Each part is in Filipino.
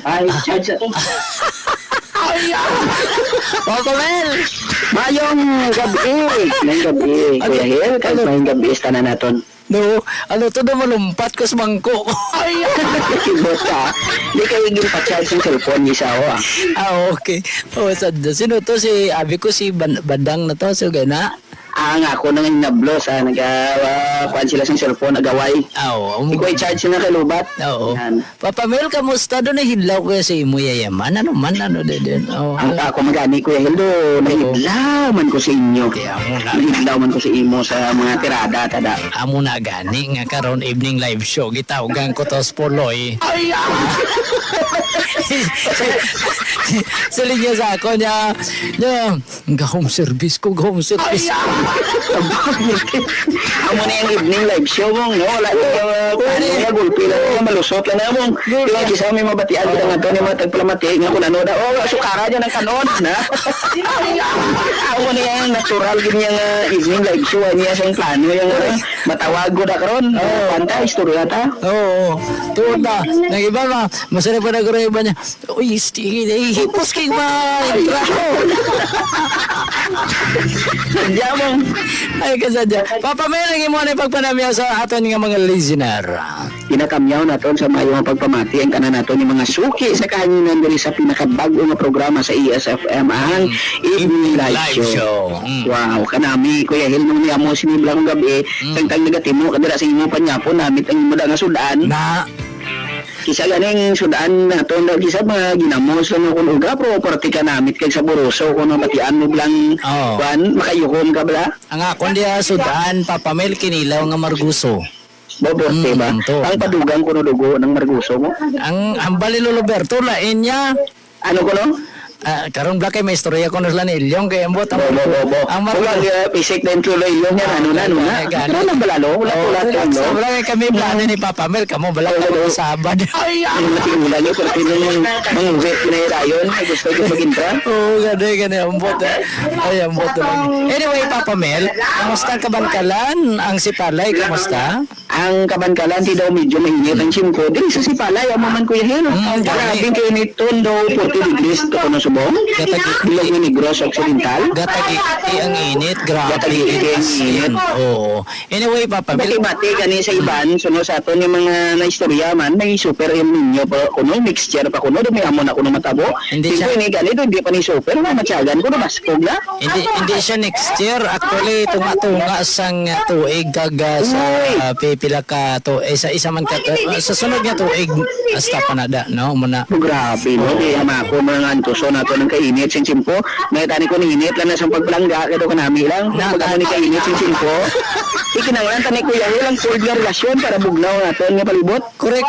Ay, Charles. Papa Mel! Mayong gabi. Mayong gabi. Kuya Hil, kahit mayong gabi, tanan naton. No, ano to na malumpat ko sa mangko. Kibot ka. Di kayo higing pa-charge yung cellphone isa ako ah. Okay. Oh, sino to? Si, abi ko si Bandang na to. So, gana? Nga ako nang nablos kuhaan sila sa cellphone, nagaway. Oo. Ikaw i-charge na kalubat. Oo. Yan. Papa Mel, kamusta doon? Nahidlaw ko sa imo yayaman. Ano man, ano din. Oo. Ang ako magani Kuya Hildo, nahidlaw man ko sa inyo. Kaya mo na. Nahidlaw man ko sa imo sa mga tirada tada. Amo na gani nga karon evening live show. Gitawagan ko to sa Poloy. Sali niya sa ako niya. Home service ko, home service. Amo na yung evening live show mong, no? Wala niya, gulpi lang niya, malusot lang na mong. Yung isa may mabatian ko nga to, yung mga tagpalamati, nga kung ano na, sukara niya ng kanon, na? Amo na yung natural, ganyan evening live show, niya sa yung plano, yung matawag ko na karon. Panta, istorya ta. Oo. Tuod na. Nag-iba ma. Masarap pa nag-iba iba niya. Uy, hipos kay ma-intraho. Diyan mong. Ay, kasadya. Papa, may lagi mo na pagpanamya sa aton nga mga listener. Pinakamyaw naton sa mayong pagpamati ang kanan naton yung mga suki sa kahanginan diri sa pinakabago nga programa sa ESFM ang Evening Live Show. Wow, kanami Kuya Hil nung niya mo sinibla kong gabi, tagtag negatimo kadira sa imo panyapon namit ang imo nga sudan. Na Kisa ganing sudan naton kisa mga ginamos lang kun uga property ka namit kay sa Boroso kun matian mo lang kuan makayukom ka bala. ang akon diya sudan, Papa Mel, kinilaw nga Marguso. Boborte ba? Ang padugang kuno dugo ng Marguso mo? Ang hambali Loloberto, lain niya. Ano kuno? Karon black kay may istorya ko nila ni Ilyong kay ambot ang Wala pisik din tuloy yun yan. Ano na? Ano na balalo? Wala lang. Wala kami plano ni Papa Mel. Kamo bala ka sa Sabad. Ang matinulan nyo. Pero pinong mga wet na yun. Gusto ko mag-intra. Oo, gani. Ambot. Ay, ambot. Anyway, Papa Mel, kamusta ka Bangkalan? Ang Sipalay, kamusta? Ang Kabankalan, di daw medyo mainit ang simko. Dili sa Sipalay, ang maman Kuya Hil. Grabe kayo ni Tondo, 40 degrees. Ito ko na subong. Bilog ni Negros Occidental. Gatagikti ang init. Grabe. Gatagikti ang init. Oo. Anyway, Papa Mel. Mati kani sa iban, suno sa aton yung mga naistorya man, may super yung ninyo pa kuno, mixture pa kuno, may amon ako ng matabo. Hindi siya. Hindi ganito, hindi pa ni super, matyagan ko na baskog na. Hindi siya next year. Actually, tunga-tunga sang tuig kaga sa pipila ka to isa man ka sa sunod nga tuig hasta panada no muna. Grabe no, di ama ko mga antuso nato ng kainit sing simpo. May tani ko ni init lang na sa pagpalangga kado kanami lang. Magkano ni kainit sing simpo. Ikinanglan tani ko yan lang cold nga relasyon para bugnaw naton nga palibot. Correct.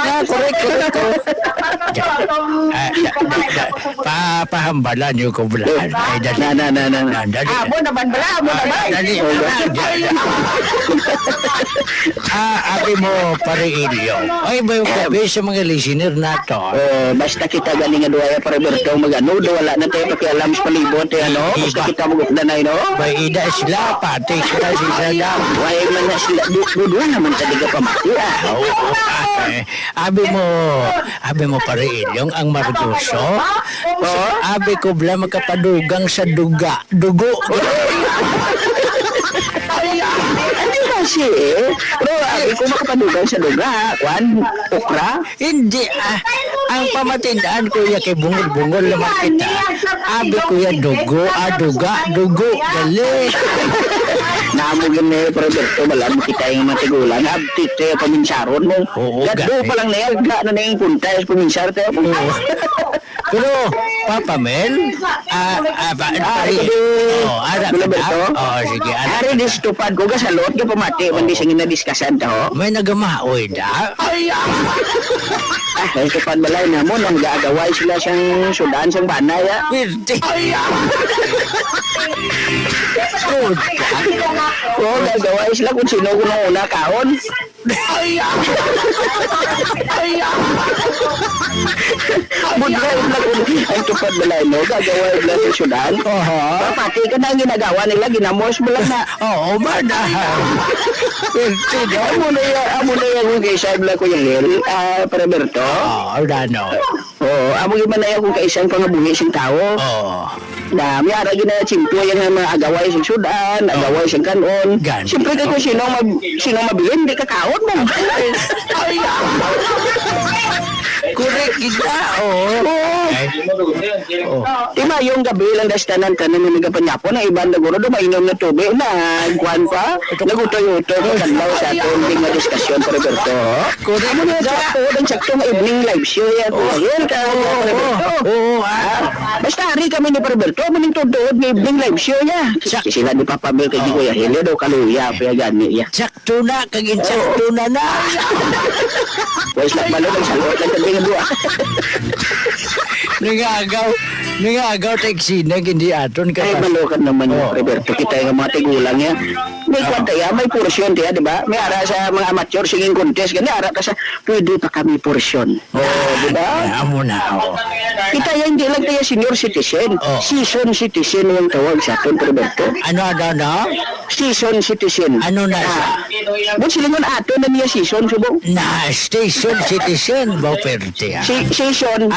Pahambalan niyo ko bulan. Ay dali. Amo naman bala, amo naman. Dali. Abi mo pare Ilyo. Ay ba yung gabi sa mga listener nato? Basta kita galing nga duwaya para bertong magano, wala na tayo pakialam sa palibot ano. Basta kita magugdanay no. Bay ida sila pati sila sila. Why man na sila duduan naman sa diga pamati Abi mo pare Ilyong ang Margoso. Abi ko bla magkapadugang sa dugo. Ano ba siya Pero ako makapadugan sa duga, kwan, okra. Hindi ang pamatindaan kuya kay bungol naman kita. Abi kuya dugo, dugo, gali. Namugin na yung Roberto, malam kita yung matigulan. Abtik tayo paminsaron mo. Gado pa lang na yan, na yung punta yung paminsar tayo. Pero, Papa Mel, sige. Ari distupad ko ka sa lot, ka pamati, mandi singin na diskasan ta, may nagamaoy da. Ay, tupad balay na mo, nang gagaway sila siyang sudan, siyang banay, Wirti. Oo, gagawa sila kung sino ko nung una kaon. Budlaw na kung ang tupad nila, no? Gagawa nila sa syudad. Pati ka na ang ginagawa nila, ginamos mo lang na. Oo, madahan. Amo na yung kung kaisa nila ko yung hil, Preberto. Oo, dano. Oo, amo yung na yung kung kaisa ang pangabuhi sing tao. Oo. Na may ara gina chimpo yung mga agaway sa syudad, agaway sa kanon. Gan. Siyempre kung sino mabilin, di ka kaon mo. Correct kita. Oo. Tima yung gabi lang dastanan ka na nagapanyapo ng ibang naguro do mainom na tubig na kuan pa nagutoy-utoy ko kanlaw sa aton ding nga diskusyon Roberto. Correct. Amo na sakto ang sakto nga evening live show ya ko. Yan ka Roberto. Oo. Basta ari kami ni Roberto maning tudod nga evening live show ya. Sila di papamil kay Kuya Helio do kaluya pa gani ya. Sakto na, kagin sakto na na. Wais lang malo ng salot lang kami nga duwa. Nangagaw tagsina, hindi aton ka. Ay, malokan naman yung Roberto. Kita yung mga tigulang niya. May kwanta ya, may porsyon tiya, di ba? May ara sa mga amateur singing contest. Gani, ara ka sa, pwede pa kami porsyon. Di ba? Amo na. Kita yan, hindi lang tayo senior citizen. Season citizen yung tawag sa aton, Roberto. Ano? Season citizen. Ano na siya? Ba't sila nun ato na niya season, subong? Na station citizen, ba pwerte ah? Season.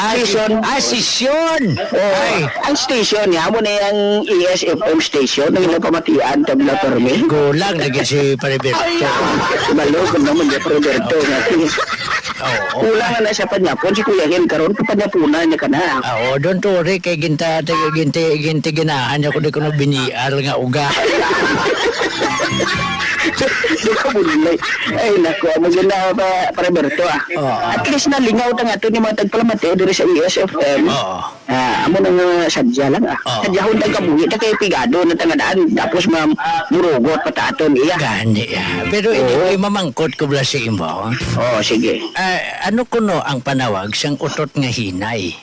Sisyon! Ay, ang station niya, mo na yung ESFM station, nang ilang pamatian, tabla permi. Gulang lagi si Pariberto. Malokon naman niya, Roberto. Oo. Kulang na sa panyapon, si Kuya Hen, karon pa panyapunan niya ka na. Oo, doon to rin kay ginti ginahan niya ko di ko na binial nga uga. Di ko bulay. Ay, naku, maganda pa, Roberto At least nalingaw ta nga ito ni mga tagpalamate doon sa ESFM. Amo nang sadya lang Sadya ho nang kabuhi, na kay pigado na tangadaan, tapos murugot pataton iya. Gani. Pero hindi ko mamangkot ko bala sa imo. Sige. Ano kuno ang panawag sang utot nga hinay?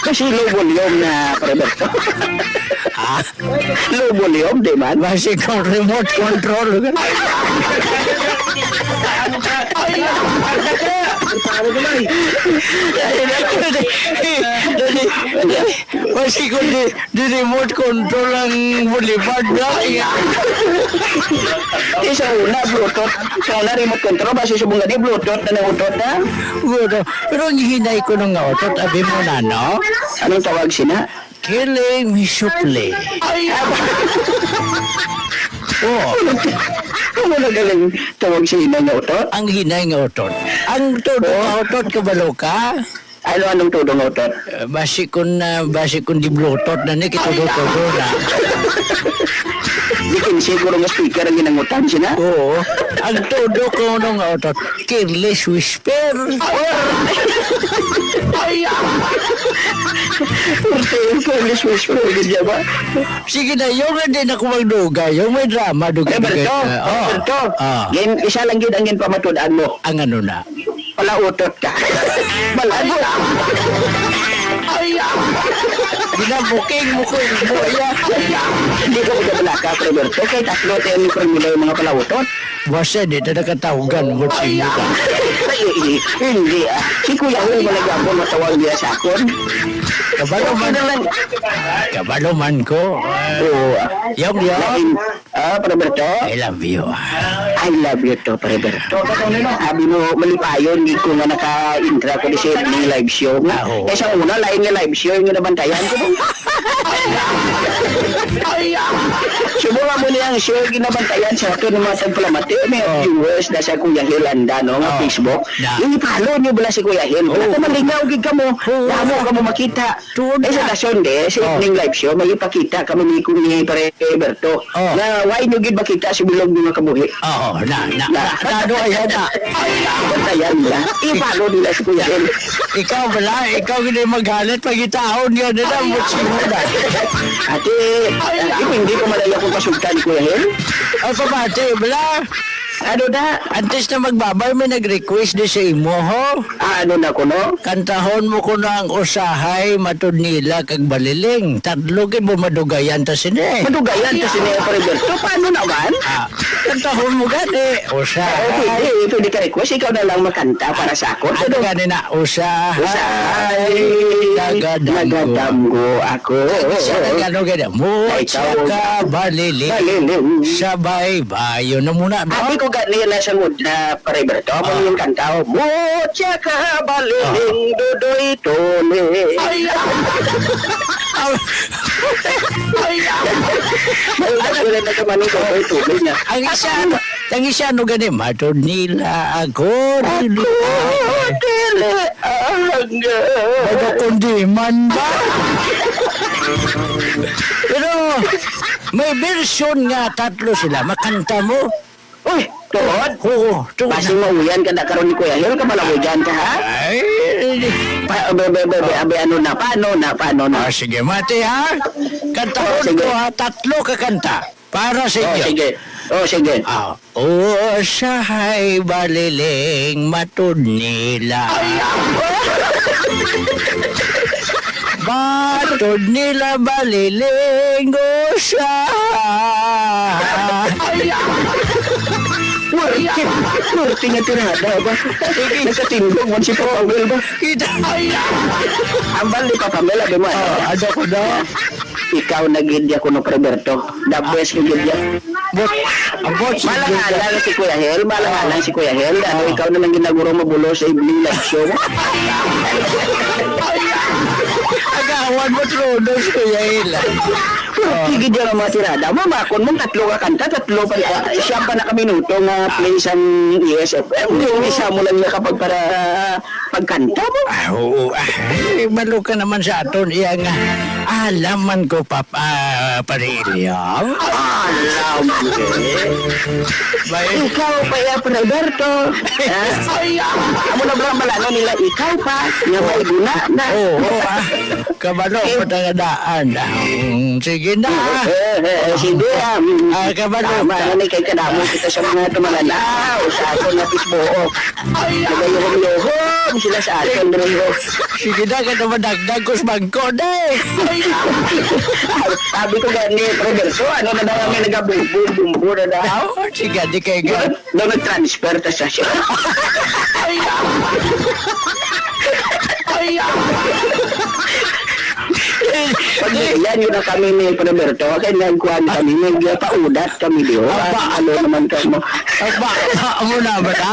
Kasi low volume na, Roberto. Low volume, di ba? Basi kong remote control. Basi kong di remote control ang bulibad na. Sa una, Bluetooth. Sa una, remote control. Basi subong gani, Bluetooth na utot na. Pero ang hinay ko nung nga utot, abi mo na, no? Anong tawag sina? Kiling misupli. Ano na galing tawag sa ina nga utot? Ang hinay nga utot. Ang todo nga utot kabalo ka? Anong tudong utot? Basi kun di bluetooth na ni kitudo-tudo na. Dikin siguro nga speaker ang ginangutan sina? Oo. Ang todo ko nung nga utot. Careless whisper. Careless whisper, hindi ba? Sige na, yung hindi na ko magduga. Yung may drama, duga. Berto, isa lang yun ang ginpamatudaan mo. Ang ano na? Palautot ka. Malago. Ginabuking mo ko yung buya. Hindi ko magkabalaka, Roberto. Kaya tatlo tayo ni Formula yung mga palautot. Basta di na nakatawagan mo sa inyo ka. Hindi Si Kuya Huy malagapon matawag niya sa akon. Kabalo man ko. Yung. Roberto. I love you. I love you to, Roberto. Sabi mo, malipayon, hindi ko nga naka-intra ko di sa evening live show nga. Sa una, lain nga live show, yung nabantayan ko. Subukan mo niyang show, ginabantayan sa ito ng mga tagpalamati. May viewers na sa Kuya Hil anda, no, nga Facebook. Yung ipalo niyo bala si Kuya Hil. Kung malingaw, gig ka mo. Lamo ka mo makita. Sa Sunday, sa evening live show, may ipakita kami ni Kuya Roberto. Na why nyo gid makita si bilog ng mga kabuhi? Kado ayan na. Bantayan nila. Ipalo nila si Kuya Hil. Ikaw hindi magalit pag itaon yun nila mo na. Ate, hindi ko malaya kung pasultan ni Kuya Hil. Pabate, bala. Ano na? Antes na magbabay, may nag-request di sa imo, ho. Ano na ko, no? Kantahon mo ko na ang usahay, matod nila kag baliling. Tatlo kay bumadugayan ta sini. Madugayan to si Neo Roberto. Paano naman? Ah, kantahon mo gani. Usahay. Pwede ka request. Ikaw na lang makanta para sa ako. Ano gani na usahay? Usahay. Nagadamgo. Nagadamgo ako. Sa nagano gani mo, Ikaw. tsaka baliling. Baliling. Sabay bayo na muna. Abi ko gani na sa mood na Roberto. Mo yung kanta. Mucha ka baliling dudoy tole. Wala na ka manong dudoy tole niya. Ang isa no gani matod nila ako. Dili angga. Bago kundi man ba? Pero may version nga tatlo sila. Makanta mo? Uy, tuhod. Oo, tuwa Basi mauyan ka na karon ni Kuya Hil ka malawigan ka ha? Ay, Ano na, paano na? sige, mati ha. Kantahon sige. ko ha, tatlo ka kanta. Para sa Oh, inyo. sige. Oh, sige. Usahay baliling matod nila. Matod nila baliling usahay. Swerte nga tirada ba? Nakatindog mo si Papamel ba? Kita. Ang bali Papamel, abi mo. Ada ko na. Ikaw nagidya ko no Roberto. The best yung gidya. Abot si Malangalang si Kuya Hel, malangalang si Kuya Hel. Ano, ikaw naman ginaguro mabulo sa evening live show mo. agawan mo tronos ko yail. Sige dyan ang mga tirada. Mamakon mong tatlo ka kanta, tatlo pa siyam pa na kaminuto nga play sa ESFM. Yung isa mo lang nakapag para pagkanta mo. Oo, malo ka naman sa aton iya nga. Alaman ko parilya. Alam mo ikaw pa ya Roberto. Amo na bang balano nila ikaw pa. Nga may guna na. Oo, kabalo ko tangadaan. Sige na. Sige kabalo ka. Mananay kay kadamo kita sa mga tumalanaw. Sa ako na pisbuok. Nagayuhom-yuhom sila sa atin. Sige na, ka naman dagdag ko sa bangko na eh. Sabi ko gani, Roberto, ano na daw kami nagabumbu na daw? Sige, di kayo gan. Daw nag-transfer ta siya siya. Pagdayan yun na kami ni Roberto, kaya nagkuhan kami, nagpaudat kami diyo. Ano naman ka mo? Ang mo na ba na?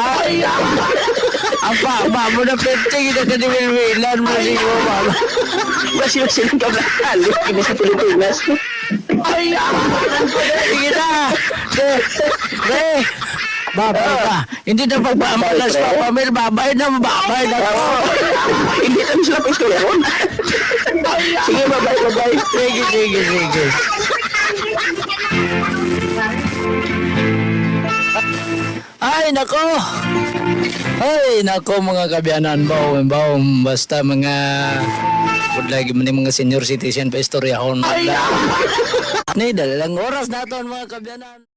Ang mo na penting na kanimilwilan mo siguro, mama. Mas yung silang kablakalik, hindi sa Pilipinas. Sige na! Re! Babay ka. Hindi na pagpamalas pa, Pamel. Babay na ko. Hindi kami sila pistoleron. Sige, bye-bye. Sige. Ay, nako mga kabiyanan, bawang basta mga lagi man yung mga senior citizen pa istoryahon. Ni, dalalang oras na ito mga kabiyanan.